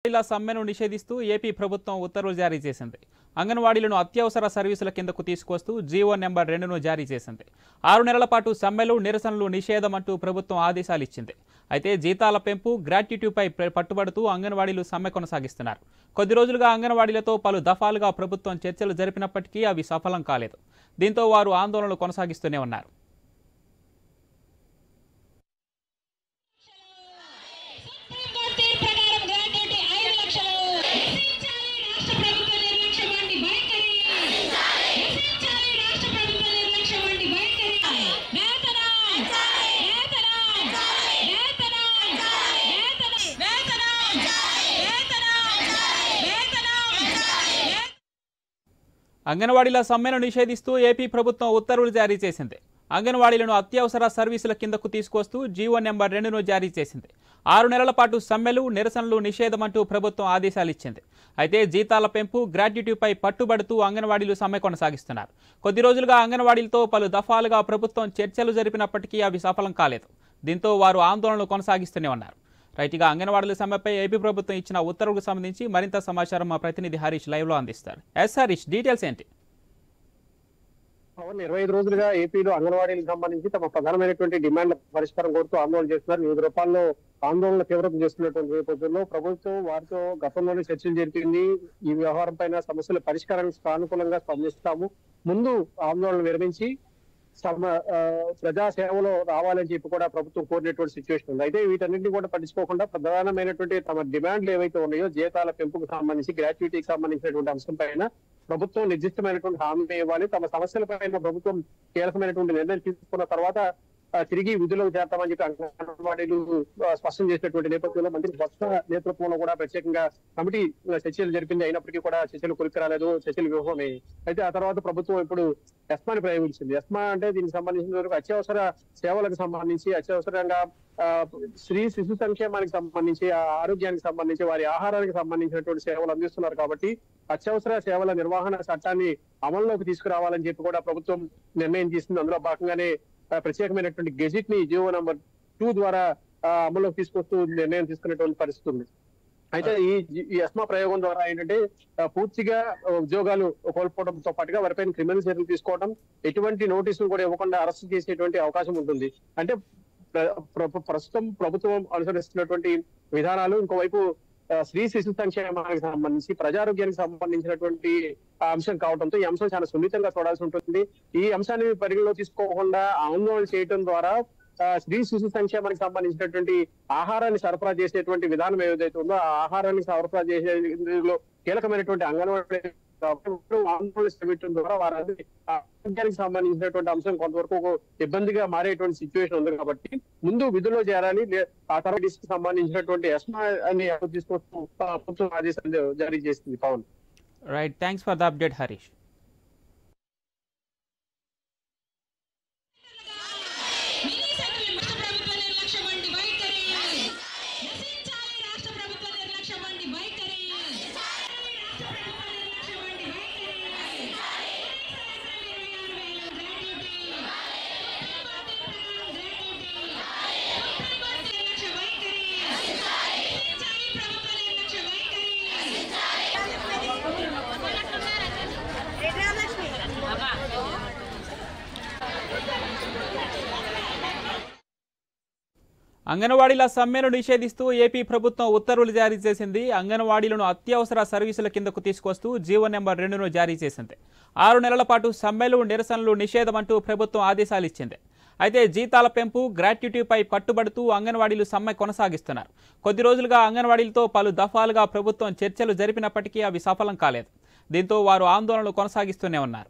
ఇలా సమ్మెను నిషేధిస్తూ ఏపీ ప్రభుత్వం ఉత్తర్వులు జారీ చేసింది. అంగన్వాడీలను అత్యవసర సర్వీసుల కిందకు తీసుకొస్తూ జీవో నెంబర్ 2ను జారీ చేసింది. 6 నెలల పాటు సమ్మెలు, నిరసనలు నిషేధం అంటూ ప్రభుత్వం ఆదేశాలు ఇచ్చింది. అయితే జీతాల పెంపు, గ్రాట్యుటీపై పట్టుబడుతూ అంగన్వాడీలు సమ్మె కొనసాగిస్తున్నారు. కొద్ది రోజులుగా అంగన్వాడీలతో పలు దఫాలుగా ప్రభుత్వం చర్చలు జరిపినప్పటికీ అవి సఫలం కాలేదు. దీంతో వారు ఆందోళనలు కొనసాగిస్తూనే ఉన్నారు. అంగన్వాడీల సమ్మెను నిషేధిస్తూ ఏపీ ప్రభుత్వం ఉత్తర్వులు జారీ చేసింది. అంగన్వాడీలను అత్యవసర సర్వీసుల కిందకు తీసుకొస్తూ జీవో నెంబర్ 2ను జారీ చేసింది. 6 నెలల పాటు సమ్మెలు, నిరసనలు నిషేధం అంటూ ప్రభుత్వం ఆదేశాలు ఇచ్చింది. అయితే జీతాల పెంపు, గ్రాట్యుటీపై పట్టుబడుతూ అంగన్వాడీలు సమ్మె కొనసాగిస్తున్నారు. కొద్ది రోజులుగా అంగన్వాడీలతో పలు దఫాలుగా ప్రభుత్వం చర్చలు జరిపినప్పటికీ అవి సఫలం కాలేదు. దీంతో వారు ఆందోళనలు కొనసాగిస్తూనే ఉన్నారు. రైట్గా అంగన్వాడీల సమ్మెపై ఏపీ ప్రభుత్వం ఇచ్చిన ఉత్తర్వులకు సంబంధించి మరింత సమాచారం మా ప్రతినిధి హరీష్ లైవ్లో అందిస్తారు. హరీష్, డీటెయిల్స్ ఏంటి? 25 రోజులుగా ఏపీలో అంగన్వాడీలకు సంబంధించి తమ ప్రధానమైనటువంటి డిమాండ్ల పరిష్కారం కోరుతూ ఆందోళన చేస్తున్నారు. వివిధ రూపాల్లో ఆందోళన తీవ్రతం చేస్తున్నటువంటి నేపథ్యంలో ప్రభుత్వం వారితో గతంలోనే చర్చలు జరిపింది. ఈ వ్యవహారం పైన సమస్యల పరిష్కారానికి సానుకూలంగా స్పందిస్తాము, ముందు ఆందోళన విరమించి ప్రజా సేవలో రావాలని చెప్పి కూడా ప్రభుత్వం కోరినటువంటి సిచ్యువేషన్ ఉంది. అయితే వీటన్నింటినీ కూడా పట్టించుకోకుండా ప్రధానమైనటువంటి తమ డిమాండ్లు ఏవైతే ఉన్నాయో, జీతాల పెంపుకు సంబంధించి, గ్రాట్యుటీకి సంబంధించినటువంటి అంశం పైన ప్రభుత్వం నిర్దిష్టమైనటువంటి హామీ ఇవ్వాలి. తమ సమస్యల పైన ప్రభుత్వం కీలకమైనటువంటి నిర్ణయం తీసుకున్న తర్వాత తిరిగి విధులకు చేస్తామని చెప్పి అంగన్వాడీలు స్పష్టం చేసినటువంటి నేపథ్యంలో మంత్రి బొత్స నేతృత్వంలో కూడా ప్రత్యేకంగా కమిటీ చర్చలు జరిపింది. అయినప్పటికీ కూడా చర్చలు కొలిక్కి రాలేదు, చర్చలు విఫలమయ్యాయి. అయితే ఆ తర్వాత ప్రభుత్వం ఇప్పుడు ఎస్మాని ప్రయోగించింది. ఎస్మా అంటే దీనికి సంబంధించిన వరకు అత్యవసర సేవలకు సంబంధించి, అత్యవసరంగా స్త్రీ శిశు సంక్షేమానికి సంబంధించి, ఆరోగ్యానికి సంబంధించి, వారి ఆహారానికి సంబంధించినటువంటి సేవలు అందిస్తున్నారు. కాబట్టి అత్యవసర సేవల నిర్వహణ చట్టాన్ని అమల్లోకి తీసుకురావాలని చెప్పి కూడా ప్రభుత్వం నిర్ణయం తీసుకుంది. అందులో భాగంగానే ప్రత్యేకమైనటువంటి గెజిట్ ని జీవో నెంబర్ 2 ద్వారా అమల్లోకి తీసుకొస్తూ నిర్ణయం తీసుకునేటువంటి పరిస్థితి ఉంది. అయితే ఈ ఎస్మా ప్రయోగం ద్వారా ఏంటంటే పూర్తిగా ఉద్యోగాలు కోల్పోవడంతో పాటుగా వారిపైన క్రిమినల్ చర్యలు తీసుకోవడం, ఎటువంటి నోటీసులు కూడా ఇవ్వకుండా అరెస్ట్ చేసేటువంటి అవకాశం ఉంటుంది. అంటే ప్రస్తుతం ప్రభుత్వం అనుసరిస్తున్నటువంటి విధానాలు ఇంకోవైపు స్త్రీ శిశు సంక్షేమానికి సంబంధించి, ప్రజారోగ్యానికి సంబంధించినటువంటి అంశం కావడంతో ఈ అంశం చాలా సున్నితంగా చూడాల్సి ఉంటుంది. ఈ అంశాన్ని పరిగణలో తీసుకోకుండా ఆందోళన చేయడం ద్వారా స్త్రీ శిశు సంక్షేమానికి సంబంధించినటువంటి ఆహారాన్ని సరఫరా చేసేటువంటి విధానం ఏదైతే ఉందో, ఆ ఆహారాన్ని సరఫరా చేసేందులో కీలకమైనటువంటి అంగన్వాడీ ఆందోళన చేపట్టడం ద్వారా వారి ఆరోగ్యానికి సంబంధించినటువంటి అంశం కొంతవరకు ఇబ్బందిగా మారేటువంటి సిచ్యువేషన్ ఉంది. కాబట్టి ముందు విధుల్లో చేరాలి. ఆ తర్వాత సంబంధించినటువంటి ఎస్మా అని తీసుకొస్తూ ప్రభుత్వం ఆదేశాలు జారీ చేసింది. Pavan, right, thanks for the update Harish. అంగన్వాడీల సమ్మెను నిషేధిస్తూ ఏపీ ప్రభుత్వం ఉత్తర్వులు జారీ చేసింది. అంగన్వాడీలను అత్యవసర సర్వీసుల కిందకు తీసుకొస్తూ జీవో నెంబర్ 2ను జారీ చేసింది. 6 నెలల పాటు సమ్మెలు, నిరసనలు నిషేధం అంటూ ప్రభుత్వం ఆదేశాలు ఇచ్చింది. అయితే జీతాల పెంపు, గ్రాట్యుటీపై పట్టుబడుతూ అంగన్వాడీలు సమ్మె కొనసాగిస్తున్నారు. కొద్ది రోజులుగా అంగన్వాడీలతో పలు దఫాలుగా ప్రభుత్వం చర్చలు జరిపినప్పటికీ అవి సఫలం కాలేదు. దీంతో వారు ఆందోళనలు కొనసాగిస్తూనే ఉన్నారు.